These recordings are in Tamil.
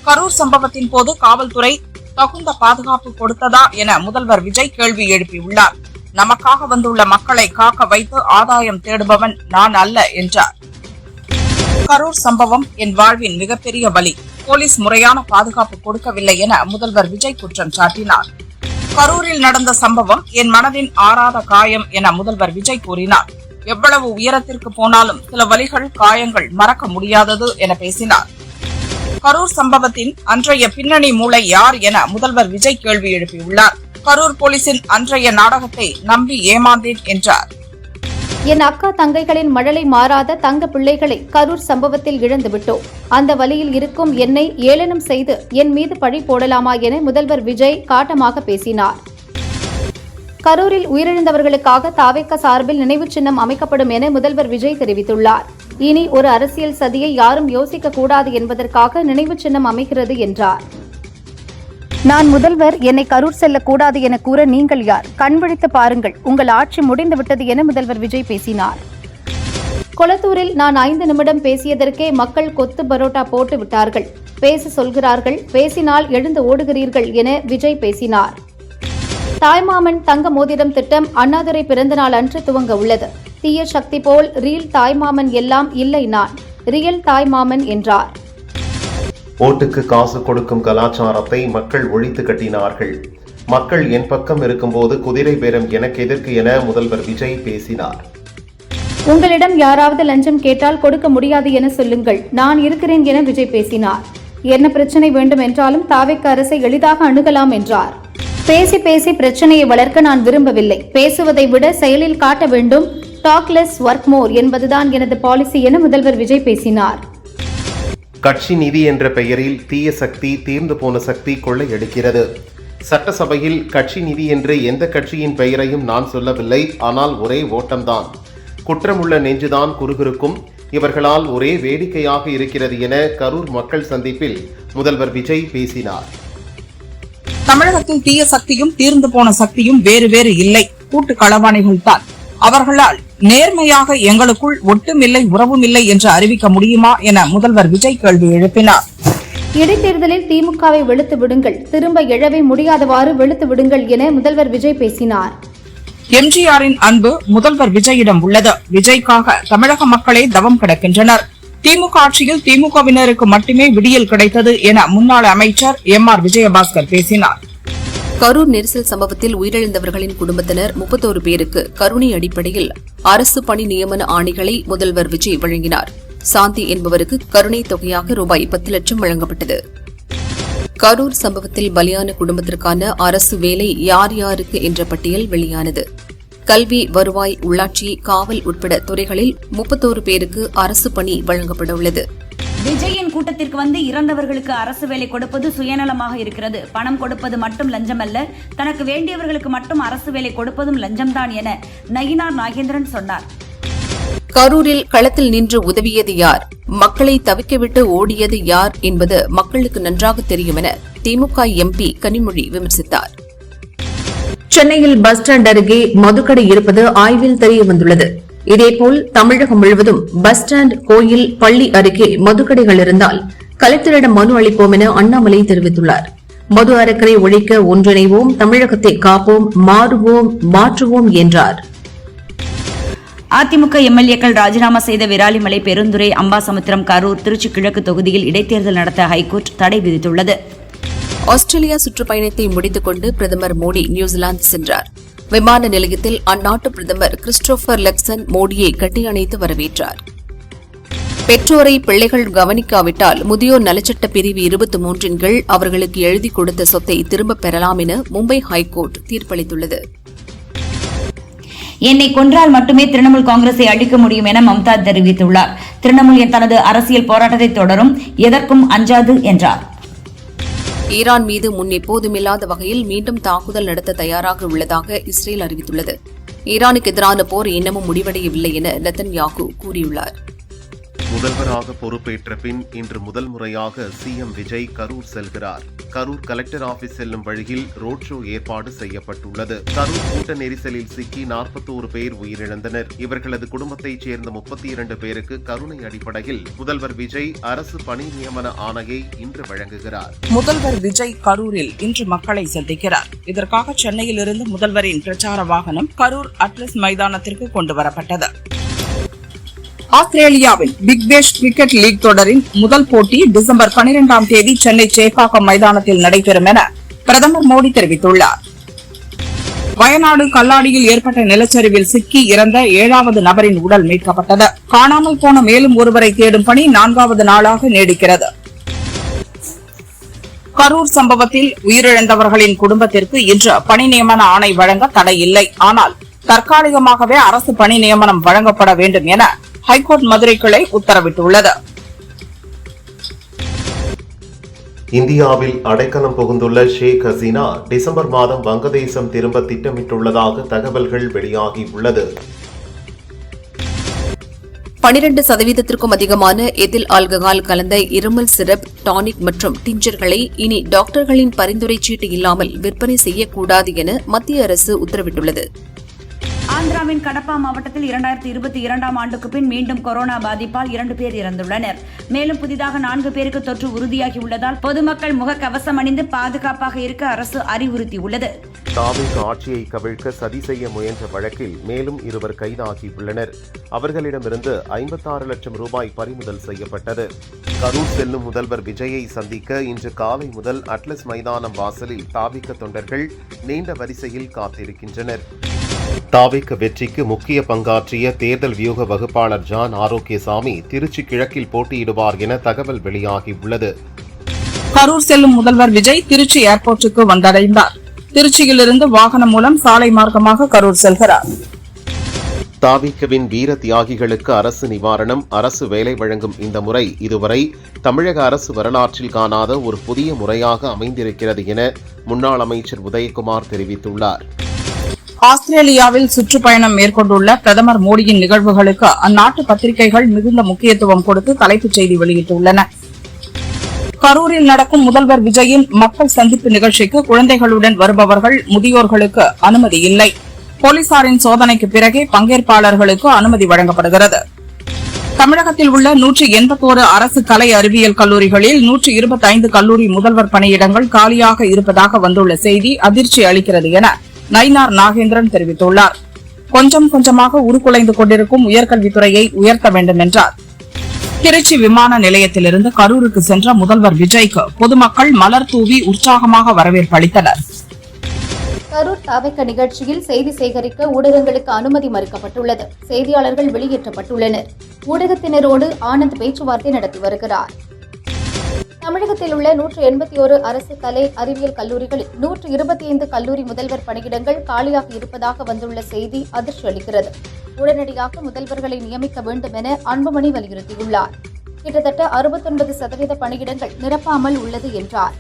கரூர் சம்பவத்தின் போது காவல்துறை தகுந்த பாதுகாப்பு கொடுத்ததா என முதல்வர் விஜய் கேள்வி எழுப்பியுள்ளார். நமக்காக வந்துள்ள மக்களை காக்க வைத்து ஆதாயம் தேடுபவன் நான் அல்ல என்றார். கரூர் சம்பவம் என் வாழ்வின் மிகப்பெரிய வலி. போலீஸ் முறையான பாதுகாப்பு கொடுக்கவில்லை என முதல்வர் விஜய் குற்றம் சாட்டினார். கரூரில் நடந்த சம்பவம் என் மனதின் ஆறாத காயம் என முதல்வர் விஜய் கூறினார். எவ்வளவு உயரத்திற்கு போனாலும் சில வலிகள், காயங்கள் மறக்க முடியாதது என பேசினார். கரூர் சம்பவத்தின் அன்றைய பின்னணி மூளை யார் என முதல்வர் விஜய் கேள்வி எழுப்பியுள்ளார். கரூர் போலீசின் அன்றைய நாடகத்தை நம்பி ஏமாந்தேன் என்றார். என் அக்கா தங்கைகளின் மழலை மாறாத தங்க பிள்ளைகளை கரூர் சம்பவத்தில் இழந்துவிட்டோம். அந்த வழியில் இருக்கும் என்னை ஏளனம் செய்து என் மீது பழி போடலாமா என முதல்வர் விஜய் காட்டமாக பேசினார். கரூரில் உயிரிழந்தவர்களுக்காக தாவேக சார்பில் நினைவு சின்னம் அமைக்கப்படும் என முதல்வர் விஜய் தெரிவித்துள்ளார். இனி ஒரு அரசியல் சதியை யாரும் யோசிக்க கூடாது என்பதற்காக நினைவு சின்னம் அமைகிறது என்றார். நான் முதல்வர், என்னை கரூர் செல்லக்கூடாது என கூற நீங்கள் யார்? கண் விழித்து பாருங்கள், உங்கள் ஆட்சி முடிந்துவிட்டது என முதல்வர் விஜய் பேசினார். கொளத்தூரில் நான் 5 நிமிடம் பேசியதற்கே மக்கள் கொத்து பரோட்டா போட்டு விட்டார்கள். பேச சொல்கிறார்கள், பேசினால் எழுந்து ஓடுகிறீர்கள் என விஜய் பேசினார். தாய்மாமன் தங்க மோதிரம் திட்டம் அண்ணாதுரை பிறந்தநாள் அன்று துவங்க உள்ளது. தீய சக்தி போல் ரியல் தாய்மாமன் எல்லாம் இல்லை, நான் ரியல் தாய்மாமன் என்றார். ஓட்டுக்கு காசு கொடுக்கும் கலாச்சாரத்தை மக்கள் ஒழித்து கட்டினார்கள். மக்கள் என் பக்கம் இருக்கும்போது குதிரை பேரம் எனக்கு எதற்கு என முதல்வர் விஜய் பேசினார். உங்களிடம் யாராவது லஞ்சம் கேட்டால் கொடுக்க முடியாது என சொல்லுங்கள், நான் இருக்கிறேன் என விஜய் பேசினார். என்ன பிரச்சனை வேண்டும் என்றாலும் தாவேக அரசை எளிதாக அணுகலாம் என்றார். பேசி பேசி பிரச்சனையை வளர்க்க நான் விரும்பவில்லை. பேசுவதை விட செயலில் காட்ட வேண்டும். டாக் லெஸ் ஒர்க் மோர் என்பதுதான் எனது பாலிசி என முதல்வர் விஜய் பேசினார். கட்சி நிதி என்ற பெயரில் தீய சக்தி, தீர்ந்து போன சக்தி கொள்ளையடிக்கிறது. சட்டசபையில் கட்சி நிதி என்று எந்த கட்சியின் பெயரையும் நான் சொல்லவில்லை. ஆனால் ஒரே ஓட்டம்தான். குற்றமுள்ள நெஞ்சுதான் குறுகுறுக்கும். இவர்களால் ஒரே வேடிக்கையாக இருக்கிறது என கரூர் மக்கள் சந்திப்பில் முதல்வர் விஜய் பேசினார். தமிழகத்தில் தீய சக்தியும் தீர்ந்து போன சக்தியும் வேறு வேறு இல்லை, கூட்டு களவாணிகள் தான். அவர்களால் நேர்மையாக எங்களுக்குள் ஒட்டுமில்லை, உறவுமில்லை என்று அறிவிக்க முடியுமா என முதல்வர் விஜய் கேள்வி எழுப்பினார். இடைத்தேர்தலில் திமுகவை வெளுத்து விடுங்கள், திரும்ப எழவே முடியாதவாறு வெளுத்து விடுங்கள் என முதல்வர் விஜய் பேசினார். எம்ஜிஆரின் அன்பு முதல்வர் விஜயிடம் உள்ளது. விஜய்க்காக தமிழக மக்களே தவம் கிடக்கின்றனர். திமுக ஆட்சியில் திமுகவினருக்கு மட்டுமே விடியல் கிடைத்தது என முன்னாள் அமைச்சர் எம்.ஆர். விஜயபாஸ்கர் பேசினார். கரூர் நெரிசல் சம்பவத்தில் உயிரிழந்தவர்களின் குடும்பத்தினர் 31 பேருக்கு கருணை அடிப்படையில் அரசு பணி நியமன ஆணைகளை முதல்வர் விஜய் வழங்கினார். சாந்தி என்பவருக்கு கருணை தொகையாக ரூபாய் 10 லட்சம் வழங்கப்பட்டது. கரூர் சம்பவத்தில் பலியான குடும்பத்திற்கான அரசு வேலை யார் யாருக்கு என்ற பட்டியல் வெளியானது. கல்வி, வருவாய், உள்ளாட்சி, காவல் உட்பட துறைகளில் 31 பேருக்கு அரசு பணி வழங்கப்பட உள்ளது. விஜயின் கூட்டத்திற்கு வந்து இறந்தவர்களுக்கு அரசு வேலை கொடுப்பது சுயநலமாக இருக்கிறது. பணம் கொடுப்பது மட்டும் லஞ்சம் அல்ல, தனக்கு வேண்டியவர்களுக்கு மட்டும் அரசு வேலை கொடுப்பதும் லஞ்சம்தான் என நயினார் நாகேந்திரன் சொன்னார். கரூரில் களத்தில் நின்று உதவியது யார், மக்களை தவிக்கவிட்டு ஓடியது யார் என்பது மக்களுக்கு நன்றாக தெரியும் என திமுக எம்பி கனிமொழி விமர்சித்தார். சென்னையில் பஸ் ஸ்டாண்ட் அருகே மதுக்கடை இருப்பது ஆய்வில் தெரியவந்துள்ளது. இதேபோல் தமிழகம் முழுவதும் பஸ் ஸ்டாண்ட், கோயில், பள்ளி அருகே மதுக்கடைகள் இருந்தால் கலெக்டரிடம் மனு அளிப்போம் என அண்ணாமலை தெரிவித்துள்ளார். மது அரக்கரை ஒழிக்க ஒன்றிணைவோம், தமிழகத்தை காப்போம், மாறுவோம், மாற்றுவோம் என்றார். அதிமுக எம்எல்ஏக்கள் ராஜினாமா செய்த விராலிமலை, பெருந்துறை, அம்பாசமுத்திரம், கரூர், திருச்சி கிழக்கு தொகுதியில் இடைத்தேர்தல் நடத்த ஹைகோர்ட் தடை விதித்துள்ளது. ஆஸ்திரேலியா சுற்றுப்பயணத்தை முடித்துக் கொண்டு பிரதமர் மோடி நியூசிலாந்து சென்றார். விமான நிலையத்தில் அந்நாட்டு பிரதமர் கிறிஸ்டோபர் லக்சன் மோடியை கட்டியணைத்து வரவேற்றார். பெற்றோரை பிள்ளைகள் கவனிக்காவிட்டால் முதியோர் நலச்சட்ட பிரிவு 23 கீழ் அவர்களுக்கு எழுதி கொடுத்த சொத்தை திரும்பப் பெறலாம் என மும்பை ஹைகோர்ட் தீர்ப்பளித்துள்ளது. என்னை கொன்றால் மட்டுமே திரிணாமுல் காங்கிரஸை அழிக்க முடியும் என மம்தா தெரிவித்துள்ளார். திரிணாமுல் தனது அரசியல் போராட்டத்தை தொடரும், எதற்கும் அஞ்சாது என்றார். ஈரான் மீது முன் எப்போதுமில்லாத வகையில் மீண்டும் தாக்குதல் நடத்த தயாராக உள்ளதாக இஸ்ரேல் அறிவித்துள்ளது. ஈரானுக்கு எதிரான போர் இன்னமும் முடிவடையவில்லை என நெதன்யாகு கூறியுள்ளார். முதல்வராக பொறுப்பேற்ற பின் இன்று முதல் முறையாக சிஎம் விஜய் கரூர் செல்கிறார். கரூர் கலெக்டர் ஆபீஸ் செல்லும் வழியில் ரோட் ஷோ ஏற்பாடு செய்யப்பட்டுள்ளது. கரூர் கூட்ட நெரிசலில் சிக்கி 41 பேர் உயிரிழந்தனர். இவர்களது குடும்பத்தைச் சேர்ந்த 32 பேருக்கு கருணை அடிப்படையில் முதல்வர் விஜய் அரசு பணி நியமன ஆணையை இன்று வழங்குகிறார். முதல்வர் விஜய் கரூரில் இன்று மக்களை சந்திக்கிறார். இதற்காக சென்னையிலிருந்து முதல்வரின் பிரச்சார வாகனம் கரூர் அட்லஸ் மைதானத்திற்கு கொண்டுவரப்பட்டது. ஆஸ்திரேலியாவில் பிக் பேஷ் கிரிக்கெட் லீக் தொடரின் முதல் போட்டி டிசம்பர் 12ஆம் தேதி சென்னை சேப்பாக்கம் மைதானத்தில் நடைபெறும் என பிரதமர் மோடி தெரிவித்துள்ளார். வயநாடு கல்லாடியில் ஏற்பட்ட நிலச்சரிவில் சிக்கி இறந்த 7வது நபரின் உடல் மீட்கப்பட்டது. காணாமல் போன மேலும் ஒருவரை தேடும் பணி 4வது நாளாக நீடிக்கிறது. கரூர் சம்பவத்தில் உயிரிழந்தவர்களின் குடும்பத்திற்கு இன்று பணி நியமன ஆணை வழங்க தடை இல்லை. ஆனால் தற்காலிகமாகவே அரசு பணி நியமனம் வழங்கப்பட வேண்டும் என ஹைகோர்ட் மதுரை கிளை உத்தரவிட்டுள்ளது. இந்தியாவில் அடைக்கலம் புகுந்துள்ள ஷேக் ஹசீனா டிசம்பர் மாதம் வங்கதேசம் திரும்ப திட்டமிட்டுள்ளதாக தகவல்கள் வெளியாகியுள்ளது. 12% அதிகமான எதில் ஆல்கஹால் கலந்த இருமல் சிரப், டானிக் மற்றும் டிஞ்சர்களை இனி டாக்டர்களின் பரிந்துரை சீட்டு இல்லாமல் விற்பனை செய்யக்கூடாது என மத்திய அரசு உத்தரவிட்டுள்ளது. ஆந்திராவின் கடப்பா மாவட்டத்தில் 2022ஆம் ஆண்டுக்கு பின் மீண்டும் கொரோனா பாதிப்பால் 2 பேர் இறந்துள்ளனர். மேலும் புதிதாக 4 பேருக்கு தொற்று உறுதியாகியுள்ளதால் பொதுமக்கள் முகக்கவசம் அணிந்து பாதுகாப்பாக இருக்க அரசு அறிவுறுத்தியுள்ளது. தாவேக ஆட்சியை கவிழ்க்க சதி செய்ய முயன்ற வழக்கில் மேலும் 2 கைதாகியுள்ளனர். அவர்களிடமிருந்து 56 லட்சம் ரூபாய் பறிமுதல் செய்யப்பட்டது. கரூர் செல்லும் முதல்வர் விஜயை சந்திக்க இன்று காலை முதல் அட்லஸ் மைதானம் வாசலில் தாவேக தொண்டர்கள் நீண்ட வரிசையில் காத்திருக்கின்றனர். தாவேக வெற்றிக்கு முக்கிய பங்காற்றிய தேர்தல் வியூக வகுப்பாளர் ஜான் ஆரோக்கியசாமி திருச்சி கிழக்கில் போட்டியிடுவார் என தகவல் வெளியாகியுள்ளது. கரூர் செல்லும் முதல்வர் விஜய் திருச்சி ஏர்போர்ட்டுக்கு வந்தடைந்தார். திருச்சியிலிருந்து வாகனம் மூலம் சாலை மார்க்கமாக கரூர் செல்கிறார். தாவேகவின் வீர தியாகிகளுக்கு அரசு நிவாரணம், அரசு வேலை வழங்கும் இந்த முறை இதுவரை தமிழக அரசு வரலாற்றில் காணாத ஒரு புதிய முறையாக அமைந்திருக்கிறது என முன்னாள் அமைச்சர் உதயகுமார் தெரிவித்துள்ளார். ஆஸ்திரேலியாவில் சுற்றுப்பயணம் மேற்கொண்டுள்ள பிரதமர் மோடியின் நிகழ்வுகளுக்கு அந்நாட்டு பத்திரிகைகள் மிகுந்த முக்கியத்துவம் கொடுத்து தலைப்புச் செய்தி வெளியிட்டுள்ளன. கரூரில் நடக்கும் முதல்வர் விஜயின் மக்கள் சந்திப்பு நிகழ்ச்சிக்கு குழந்தைகளுடன் வருபவர்கள், முதியோர்களுக்கு அனுமதி இல்லை. போலீசாரின் சோதனைக்கு பிறகே பங்கேற்பாளர்களுக்கு அனுமதி வழங்கப்படுகிறது. தமிழகத்தில் உள்ள 181 அரசு கலை அறிவியல் கல்லூரிகளில் 125 கல்லூரி முதல்வர் பணியிடங்கள் காலியாக இருப்பதாக வந்துள்ள செய்தி அதிர்ச்சி அளிக்கிறது என நயினார் நாகேந்திரன் தெரிவித்துள்ளார். கொஞ்சம் கொஞ்சமாக உருக்குலைந்து கொண்டிருக்கும் உயர்கல்வித்துறையை உயர்த்த வேண்டும் என்றார். திருச்சி விமான நிலையத்திலிருந்து கரூருக்கு சென்ற முதல்வர் விஜய்க்கு பொதுமக்கள் மலர் தூவி உற்சாகமாக வரவேற்பு அளித்தனர். கரூர் தாவேக நிகழ்ச்சியில் செய்தி சேகரிக்க ஊடகங்களுக்கு அனுமதி மறுக்கப்பட்டுள்ளது. செய்தியாளர்கள் வெளியேற்றப்பட்டுள்ளனர். ஊடகத்தினரோடு ஆனந்த் பேச்சுவார்த்தை நடத்தி வருகிறார். தமிழகத்தில் உள்ள 181 அரசு கலை அறிவியல் கல்லூரிகளில் 125 கல்லூரி முதல்வர் பணியிடங்கள் காலியாக இருப்பதாக வந்துள்ள செய்தி அதிர்ச்சி அளிக்கிறது. உடனடியாக முதல்வர்களை நியமிக்க வேண்டும் என அன்புமணி வலியுறுத்தியுள்ளார். கிட்டத்தட்ட 69% பணியிடங்கள் நிரப்பாமல் உள்ளது என்றார்.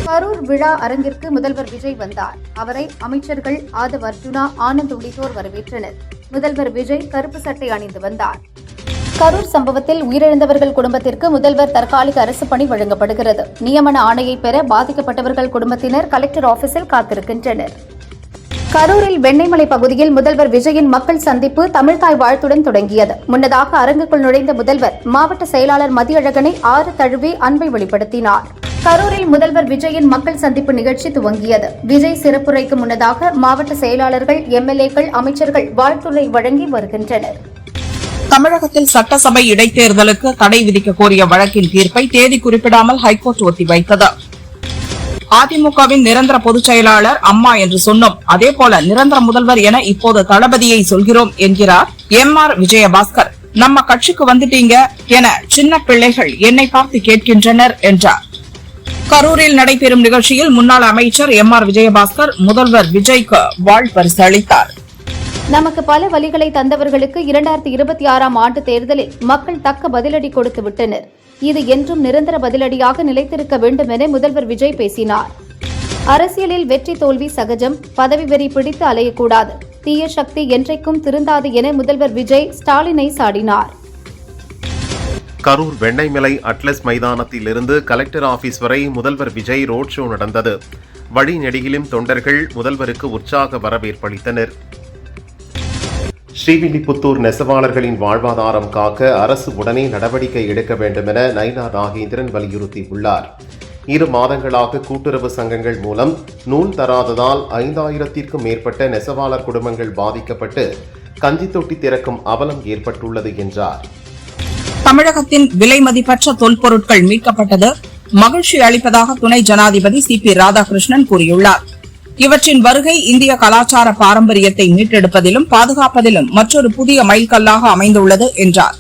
கரூர் விழா அரங்கிற்கு முதல்வர் விஜய் வந்தார். அவரை அமைச்சர்கள் ஆதவ் அர்ஜுனா, ஆனந்த் உள்ளிட்டோர் வரவேற்றனர். முதல்வர் விஜய் கருப்பு சட்டை அணிந்து வந்தார். கரூர் சம்பவத்தில் உயிரிழந்தவர்கள் குடும்பத்திற்கு முதல்வர் தற்காலிக அரசு பணி வழங்கப்படுகிறது. நியமன ஆணையை பெற பாதிக்கப்பட்டவர்கள் குடும்பத்தினர் கலெக்டர் ஆபீஸில் காத்திருக்கின்றனர். கரூரில் வெண்ணெய்மலை பகுதியில் முதல்வர் விஜயின் மக்கள் சந்திப்பு தமிழ்தாய் வாழ்த்துடன் தொடங்கியது. முன்னதாக அரங்குக்குள் நுழைந்த முதல்வர் மாவட்ட செயலாளர் மதியழகனை ஆறு தழுவி அன்பை வெளிப்படுத்தினார். கரூரில் முதல்வர் விஜயின் மக்கள் சந்திப்பு நிகழ்ச்சி துவங்கியது. விஜய் சிறப்புரைக்கு முன்னதாக மாவட்ட செயலாளர்கள், எம்எல்ஏக்கள், அமைச்சர்கள் வாழ்த்துரை வழங்கி வருகின்றனர். தமிழகத்தில் சட்டசபை இடைத்தேர்தலுக்கு தடை விதிக்க கோரிய வழக்கின் தீர்ப்பை தேதி குறிப்பிடாமல் ஹைகோர்ட் ஒத்திவைத்தது. அதிமுகவின் நிரந்தர பொதுச் செயலாளர் அம்மா என்று சொன்னோம், அதேபோல நிரந்தர முதல்வர் என இப்போது தளபதியை சொல்கிறோம் என்கிறார் எம்.ஆர். விஜயபாஸ்கர். நம்ம கட்சிக்கு வந்துட்டீங்க என சின்ன பிள்ளைகள் என்னை பார்த்து கேட்கின்றனர் என்றார். கரூரில் நடைபெறும் நிகழ்ச்சியில் முன்னாள் அமைச்சர் எம்.ஆர். விஜயபாஸ்கர் முதல்வர் விஜய்க்கு வாழ்பரிசு அளித்தார். நமக்கு பல வழிகளை தந்தவர்களுக்கு 2026ஆம் ஆண்டு தேர்தலில் மக்கள் தக்க பதிலடி கொடுத்து விட்டனர். இது என்றும் நிரந்தர பதிலடியாக நிலைத்திருக்க வேண்டும் என முதல்வர் விஜய் பேசினார். அரசியலில் வெற்றி தோல்வி சகஜம், பதவி வெறி பிடித்து அலையக்கூடாது, தீய சக்தி என்றைக்கும் திருந்தாது என முதல்வர் விஜய் ஸ்டாலினை சாடினார். கரூர் வெண்ணெய்மலை அட்லஸ் மைதானத்தில் இருந்து கலெக்டர் ஆபீஸ் வரை முதல்வர் விஜய் ரோட் ஷோ நடந்தது. வழிநெடுகிலும் தொண்டர்கள் முதல்வருக்கு உற்சாக வரவேற்பளித்தனர். ஸ்ரீவில்லிபுத்தூர் நெசவாளர்களின் வாழ்வாதாரம் காக்க அரசு உடனே நடவடிக்கை எடுக்க வேண்டும் என நயினார் நாகேந்திரன் வலியுறுத்தியுள்ளார். 2 மாதங்களாக கூட்டுறவு சங்கங்கள் மூலம் நூல் தராததால் 5000த்திற்கும் மேற்பட்ட நெசவாளர் குடும்பங்கள் பாதிக்கப்பட்டு கஞ்சி தொட்டி திறக்கும் அவலம் ஏற்பட்டுள்ளது என்றார். தமிழகத்தின் விலை மதிப்பற்ற தொல்பொருட்கள் மீட்கப்பட்டது மகிழ்ச்சி அளிப்பதாக துணை ஜனாதிபதி CP ராதாகிருஷ்ணன் கூறியுள்ளார். இவற்றின் வருகை இந்திய கலாச்சார பாரம்பரியத்தை மீட்டெடுப்பதிலும் பாதுகாப்பதிலும் மற்றொரு புதிய மைல்கல்லாக அமைந்துள்ளது என்றார்.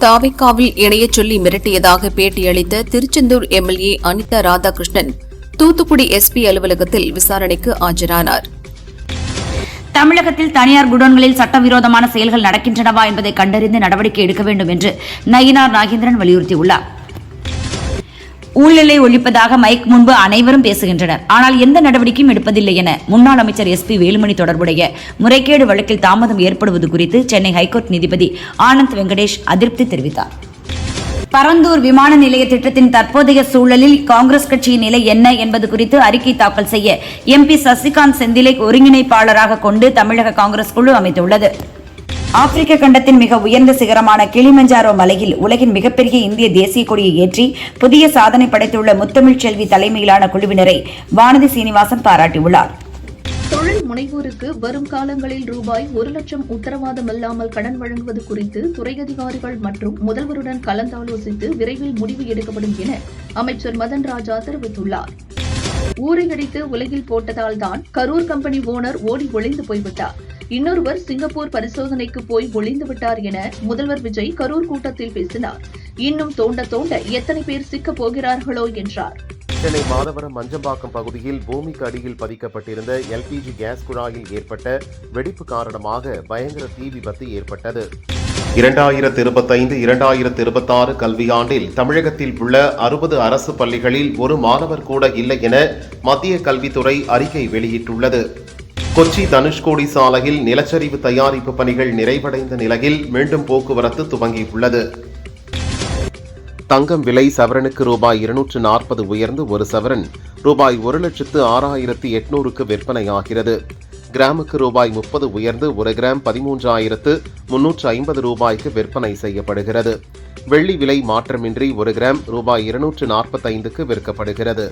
தாவிக்காவில் இணையச் சொல்லி மிரட்டியதாக பேட்டியளித்த திருச்செந்தூர் MLA அனிதா ராதாகிருஷ்ணன் தூத்துக்குடி SP அலுவலகத்தில் விசாரணைக்கு ஆஜரானார். தமிழகத்தில் தனியார் குடோன்களில் சட்டவிரோதமான செயல்கள் நடக்கின்றனவா என்பதை கண்டறிந்து நடவடிக்கை எடுக்க வேண்டும் என்று நயினார் நாகேந்திரன் வலியுறுத்தியுள்ளார். ஊழலை ஒழிப்பதாக மைக் முன்பு அனைவரும் பேசுகின்றனர், ஆனால் எந்த நடவடிக்கையும் எடுப்பதில்லை என முன்னாள் அமைச்சர் SP வேலுமணி தொடர்புடைய முறைகேடு வழக்கில் தாமதம் ஏற்படுவது குறித்து சென்னை ஹைகோர்ட் நீதிபதி ஆனந்த் வெங்கடேஷ் அதிருப்தி தெரிவித்தார். பரந்தூர் விமான நிலைய திட்டத்தின் தற்போதைய சூழலில் காங்கிரஸ் கட்சியின் நிலை என்ன என்பது குறித்து அறிக்கை தாக்கல் செய்ய MP சசிகாந்த் செந்திலை ஒருங்கிணைப்பாளராக கொண்டு தமிழக காங்கிரஸ் குழு அமைத்துள்ளது. ஆப்பிரிக்க கண்டத்தின் மிக உயர்ந்த சிகரமான கிளிமஞ்சாரோ மலையில் உலகின் மிகப்பெரிய இந்திய தேசிய கொடியை ஏற்றி புதிய சாதனை படைத்துள்ள முத்தமிழ் செல்வி தலைமையிலான குழுவினரை வானதி சீனிவாசன் பாராட்டியுள்ளார். தொழில் முனைவோருக்கு வரும் காலங்களில் ரூபாய் 1 லட்சம் உத்தரவாதம் இல்லாமல் கடன் வழங்குவது குறித்து துறை அதிகாரிகள் மற்றும் முதல்வருடன் கலந்தாலோசித்து விரைவில் முடிவு எடுக்கப்படும் என அமைச்சர் மதன் ராஜா தெரிவித்துள்ளார். ஊரை அடித்து உலகில் போட்டதால் தான் கரூர் கம்பெனி ஓனர் ஓடி ஒளிந்து போய்விட்டார். இன்னொருவர் சிங்கப்பூர் பரிசோதனைக்கு போய் ஒளிந்து விட்டார் என முதல்வர் விஜய் கரூர் கூட்டத்தில் பேசினார். இன்னும் தோண்ட தோண்ட எத்தனை பேர் சிக்கப் போகிறார்களோ என்றார். சென்னை மாதவரம் மஞ்சம்பாக்கம் பகுதியில் பூமிக்கு அடியில் பதிக்கப்பட்டிருந்த LPG கேஸ் குழாயில் ஏற்பட்ட வெடிப்பு காரணமாக பயங்கர தீ விபத்து ஏற்பட்டது. 2025-2026 கல்வியாண்டில் தமிழகத்தில் உள்ள 60 அரசு பள்ளிகளில் ஒரு மாணவர் கூட இல்லை என மத்திய கல்வித்துறை அறிக்கை வெளியிட்டுள்ளது. கொச்சி தனுஷ்கோடி சாலையில் நிலச்சரிவு தயாரிப்பு பணிகள் நிறைவடைந்த நிலையில் மீண்டும் போக்குவரத்து துவங்கியுள்ளது. தங்கம் விலை சவரனுக்கு ரூபாய் 240 உயர்ந்து ஒரு சவரன் ரூபாய் 1,06,800க்கு விற்பனையாகிறது. கிராமுக்கு ரூபாய் 30 உயர்ந்து ஒரு கிராம் 13,350 ரூபாய்க்கு விற்பனை செய்யப்படுகிறது. வெள்ளி விலை மாற்றமின்றி ஒரு கிராம் ரூபாய் 245க்கு விற்கப்படுகிறது.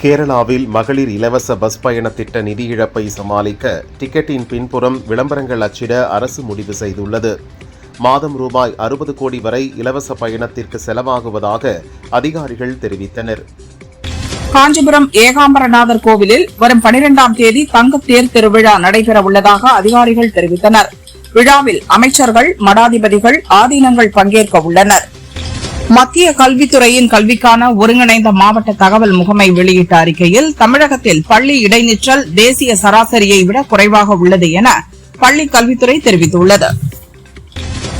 கேரளாவில் மகளிர் இலவச பஸ் பயண திட்ட நிதி இழப்பை சமாளிக்க டிக்கெட்டின் பின்புறம் விளம்பரங்கள் அச்சிட அரசு முடிவு செய்துள்ளது. மாதம் ரூபாய் 60 கோடி வரை இலவச பயணத்திற்கு செலவாகுவதாக அதிகாரிகள் தெரிவித்தனர். காஞ்சிபுரம் ஏகாம்பரநாதர் கோவிலில் வரும் 12ஆம் தேதி தங்கத் தேர் திருவிழா நடைபெற உள்ளதாக அதிகாரிகள் தெரிவித்தனர். விழாவில் அமைச்சர்கள், மடாதிபதிகள், ஆதீனங்கள் பங்கேற்க உள்ளனர். மத்திய கல்வித்துறையின் கல்விக்கான ஒருங்கிணைந்த மாவட்ட தகவல் முகமை வெளியிட்ட அறிக்கையில் தமிழகத்தில் பள்ளி இடைநிற்றல் தேசிய சராசரியை விட குறைவாக உள்ளது என பள்ளிக் கல்வித்துறை தெரிவித்துள்ளது.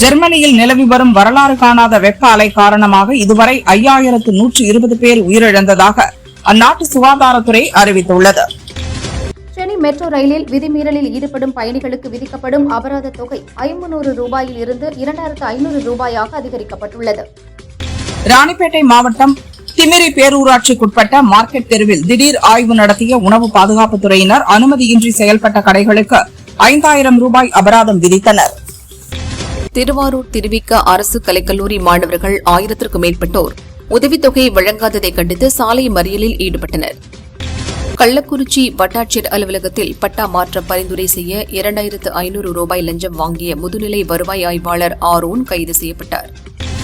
ஜெர்மனியில் நிலவி வரும் வரலாறு காணாத வெப்ப அலை காரணமாக இதுவரை 5120 பேர் உயிரிழந்ததாக அந்நாட்டு சுகாதாரத்துறை அறிவித்துள்ளது. சென்னை மெட்ரோ ரயிலில் விதிமீறலில் ஈடுபடும் பயணிகளுக்கு விதிக்கப்படும் அபராத தொகை 500 ரூபாயில் இருந்து 2500 ரூபாயாக அதிகரிக்கப்பட்டுள்ளது. ராணிப்பேட்டை மாவட்டம் திமிரி பேரூராட்சிக்குட்பட்ட மார்க்கெட் தெருவில் திடீர் ஆய்வு நடத்திய உணவு பாதுகாப்புத்துறையினர் அனுமதியின்றி செயல்பட்ட கடைகளுக்கு 5000 ரூபாய் அபராதம் விதித்தனர். திருவாரூர் திருவிக அரசு கலைக்கல்லூரி மாணவர்கள் 1000க்கும் மேற்பட்டோர் உதவித்தொகை வழங்காததை கண்டித்து சாலை மறியலில் ஈடுபட்டனர். கள்ளக்குறிச்சி வட்டாட்சியர் அலுவலகத்தில் பட்டா மாற்றம் பரிந்துரை செய்ய 2500 ரூபாய் லஞ்சம் வாங்கிய முதுநிலை வருவாய் ஆய்வாளர் ஆரோன் கைது செய்யப்பட்டார்.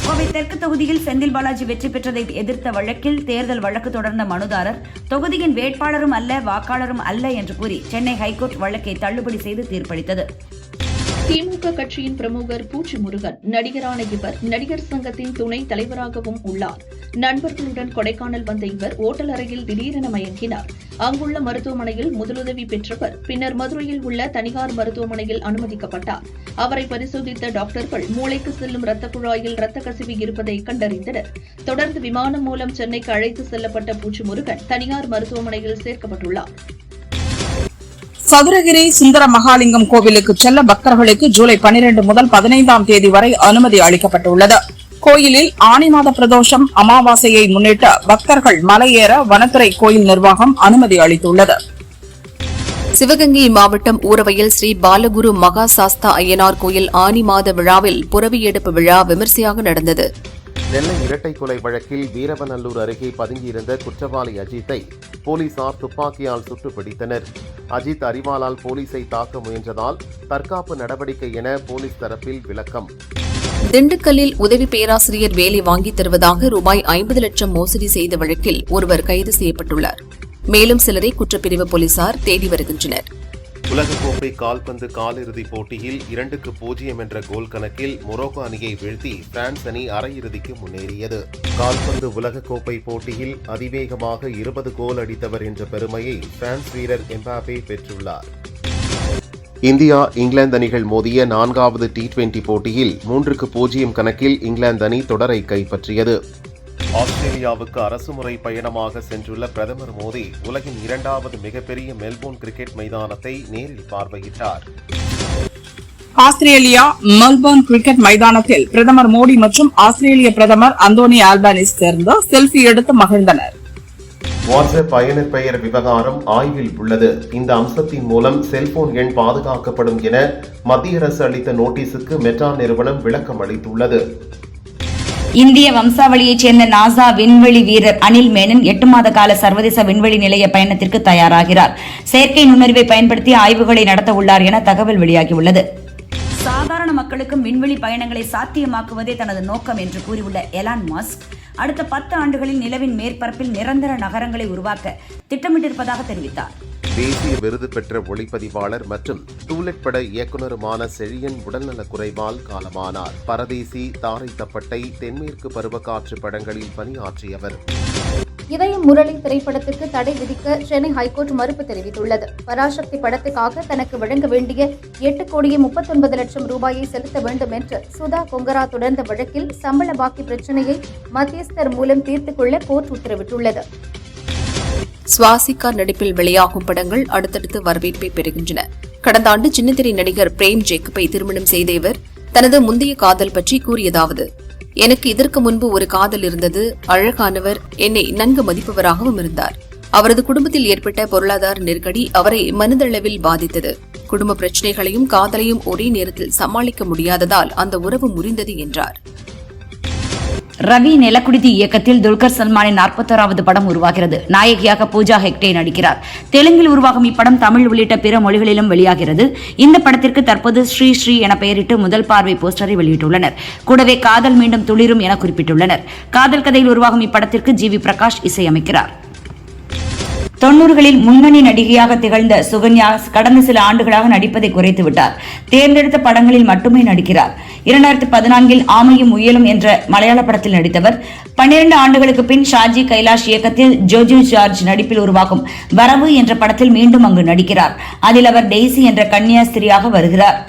கோவை தெற்கு தொகுதியில் செந்தில் பாலாஜி வெற்றி பெற்றதை எதிர்த்த வழக்கில் தேர்தல் வழக்கு தொடர்ந்த மனுதாரர் தொகுதியின் வேட்பாளரும் அல்ல, வாக்காளரும் அல்ல என்று கூறி சென்னை ஹைகோர்ட் வழக்கை தள்ளுபடி செய்து தீர்ப்பளித்தது. திமுக கட்சியின் பிரமுகர் பூச்சி முருகன் நடிகரான இவர் நடிகர் சங்கத்தின் துணை தலைவராகவும் உள்ளார். நண்பர்களுடன் கொடைக்கானல் வந்த இவர் ஓட்டல் அறையில் திடீரென மயங்கினார். அங்குள்ள மருத்துவமனையில் முதலுதவி பெற்றவர் பின்னர் மதுரையில் உள்ள தனியார் மருத்துவமனையில் அனுமதிக்கப்பட்டார். அவரை பரிசோதித்த டாக்டர்கள் மூளைக்கு செல்லும் இரத்த குழாயில் இரத்த கசிவு இருப்பதை கண்டறிந்தனர். தொடர்ந்து விமானம் மூலம் சென்னைக்கு அழைத்து செல்லப்பட்ட பூச்சி முருகன் தனியார் மருத்துவமனையில் சேர்க்கப்பட்டுள்ளார். சதுரகிரி சுந்தர மகாலிங்கம் கோவிலுக்கு செல்ல பக்தர்களுக்கு ஜூலை 12 முதல் 15ஆம் தேதி வரை அனுமதி அளிக்கப்பட்டுள்ளது. கோயிலில் ஆனி மாத பிரதோஷம் அமாவாசையை முன்னிட்டு பக்தர்கள் மலையேற வனத்துறை கோயில் நிர்வாகம் அனுமதி அளித்துள்ளது. சிவகங்கை மாவட்டம் ஊரவையில் ஸ்ரீ பாலகுரு மகா சாஸ்தா ஐயனார் கோயில் ஆனி மாத விழாவில் புரவி எடுப்பு விழா விமர்சையாக நடந்தது. நெல்லை இரட்டை கொலை வழக்கில் வீரவநல்லூர் அருகே பதுங்கியிருந்த குற்றவாளி அஜித்தை போலீசார் துப்பாக்கியால் சுட்டு பிடித்தனர். அஜித் அறிவாளால் போலீசை தாக்க முயன்றதால் தற்காப்பு நடவடிக்கை என போலீஸ் தரப்பில் விளக்கம். திண்டுக்கல்லில் உதவி பேராசிரியர் வேலை வாங்கித் தருவதாக ரூபாய் 50 லட்சம் மோசடி செய்த வழக்கில் ஒருவர் கைது செய்யப்பட்டுள்ளார். மேலும் சிலரை குற்றப்பிரிவு போலீசார் தேடி வருகின்றனர். உலகக்கோப்பை கால்பந்து காலிறுதிப் போட்டியில் 2-0 என்ற கோல் கணக்கில் மொரோக்கோ அணியை வீழ்த்தி பிரான்ஸ் அணி அரையிறுதிக்கு முன்னேறியது. கால்பந்து உலகக்கோப்பை போட்டியில் அதிவேகமாக 20 கோல் அடித்தவர் என்ற பெருமையை பிரான்ஸ் வீரர் எம்பாப்பே பெற்றுள்ளார். இந்தியா இங்கிலாந்து அணிகள் மோதிய 4வது T20 போட்டியில் 3-0 கணக்கில் இங்கிலாந்து அணி தொடரை கைப்பற்றியது. ஆஸ்திரேலியாவுக்கு அரசுமுறை பயணமாக சென்றுள்ள பிரதமர் மோடி உலகின் 2வது மிகப்பெரிய மெல்போர்ன் கிரிக்கெட் மைதானத்தை நேரில் பார்வையிட்டார். ஆஸ்திரேலியா மெல்போர்ன் கிரிக்கெட் மைதானத்தில் பிரதமர் மோடி மற்றும் ஆஸ்திரேலிய பிரதமர் அந்தோனி ஆல்பனீஸ் சேர்ந்து செல்ஃபி எடுத்து மகிழ்ந்தனர். வாட்ஸ்அப் பயனர் பெயர் விவகாரம் ஆய்வில் உள்ளது. இந்த அம்சத்தின் மூலம் செல்போன் எண் பாதுகாக்கப்படும் என மத்திய அரசு அளித்த நோட்டீஸுக்கு மெட்டா நிறுவனம் விளக்கம் அளித்துள்ளது. இந்திய வம்சாவளியைச் சேர்ந்த நாசா விண்வெளி வீரர் அனில் மேனன் 8 மாத கால சர்வதேச விண்வெளி நிலைய பயணத்திற்கு தயாராகிறார். செயற்கை நுண்ணறிவை பயன்படுத்தி ஆய்வுகளை நடத்த உள்ளார் என தகவல் வெளியாகியுள்ளது. சாதாரண மக்களுக்கும் விண்வெளி பயணங்களை சாத்தியமாக்குவதே தனது நோக்கம் என்று கூறியுள்ள எலான் மஸ்க் அடுத்த 10 ஆண்டுகளில் நிலவின் மேற்பரப்பில் நிரந்தர நகரங்களை உருவாக்க திட்டமிட்டிருப்பதாக தெரிவித்தார். தேசிய விருது பெற்ற ஒளிப்பதிவாளர் மற்றும் டூலெட் பட இயக்குநருமான செழியன் உடல்நலக் குறைவால் காலமானார். பரதேசி, தாரை தப்பட்டை, தென்மேற்கு பருவக்காற்று படங்களில் பணியாற்றியவர். இதயம் முரளி திரைப்படத்துக்கு தடை விதிக்க சென்னை ஹைகோர்ட் மறுப்பு தெரிவித்துள்ளது. பராசக்தி படத்துக்காக தனக்கு வழங்க வேண்டிய 8,39 லட்சம் ரூபாயை செலுத்த வேண்டும் என்று சுதா கொங்கரா தொடர்ந்த வழக்கில் சம்பள பாக்கி பிரச்சினையை மத்தியஸ்தர் மூலம் தீர்த்துக் கொள்ள கோர்ட் உத்தரவிட்டுள்ளது. சுவாசிகா நடிப்பில் வெளியாகும் படங்கள் அடுத்தடுத்து வரவேற்பை பெறுகின்றன. கடந்த ஆண்டு சின்னத்திரை நடிகர் பிரேம் ஜேக்கபை திருமணம் செய்த இவர் தனது முந்தைய காதல் பற்றி கூறியதாவது: எனக்கு இதற்கு முன்பு ஒரு காதல் இருந்தது. அழகானவர், என்னை நன்கு மதிப்பவராகவும் இருந்தார். அவரது குடும்பத்தில் ஏற்பட்ட பொருளாதார நெருக்கடி அவரை மனதளவில் பாதித்தது. குடும்ப பிரச்சினைகளையும் காதலையும் ஒரே நேரத்தில் சமாளிக்க முடியாததால் அந்த உறவு முறிந்தது என்றார். ரவி நிலக்குடிதி இயக்கத்தில் துல்கர் சல்மானின் 41வது படம் உருவாகிறது. நாயகியாக பூஜா ஹெக்டே நடிக்கிறார். தெலுங்கில் உருவாகும் இப்படம் தமிழ் உள்ளிட்ட பிற மொழிகளிலும் வெளியாகிறது. இந்த படத்திற்கு தற்போது ஸ்ரீ ஸ்ரீ என பெயரிட்டு முதல் பார்வை போஸ்டரை வெளியிட்டுள்ளனர். கூடவே காதல் மீண்டும் துளிரும் என குறிப்பிட்டுள்ளனர். காதல் கதையில் உருவாகும் இப்படத்திற்கு ஜி.வி. பிரகாஷ் இசையமைக்கிறார். 90களில் முன்னணி நடிகையாக திகழ்ந்த சுகன்யா கடந்த சில ஆண்டுகளாக நடிப்பதை குறைத்து விட்டார். தேர்ந்தெடுத்த படங்களில் மட்டுமே நடிக்கிறார். 2014இல் ஆமையும் முயலும் என்ற மலையாள படத்தில் நடித்தவர். 12 ஆண்டுகளுக்கு பின் ஷாஜி கைலாஷ் இயக்கத்தில் ஜோஜு ஜார்ஜ் நடிப்பில் உருவாகும் வரவு என்ற படத்தில் மீண்டும் அங்கு நடிக்கிறார். அதில் அவர் டெய்சி என்ற கன்னியாஸ்திரியாக வருகிறார்.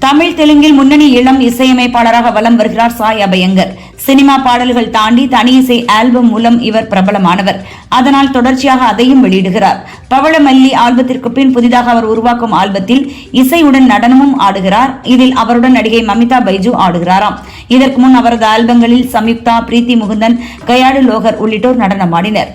தமிழ் தெலுங்கில் முன்னணி இளம் இசையமைப்பாளராக வலம் வருகிறார் சாய் அபயங்கர். சினிமா பாடல்கள் தாண்டி தனி இசை ஆல்பம் மூலம் இவர் பிரபலமானவர். அதனால் தொடர்ச்சியாக அதையும் வெளியிடுகிறார். பவளமல்லி ஆல்பத்திற்கு பின் புதிதாக அவர் உருவாக்கும் ஆல்பத்தில் இசையுடன் நடனமும் ஆடுகிறார். இதில் அவருடன் நடிகை மமிதா பைஜு ஆடுகிறாராம். இதற்கு முன் அவரது ஆல்பங்களில் சம்யுக்தா, பிரீத்தி முகுந்தன், கயாடு லோகர் உள்ளிட்டோர் நடனமாடினர்.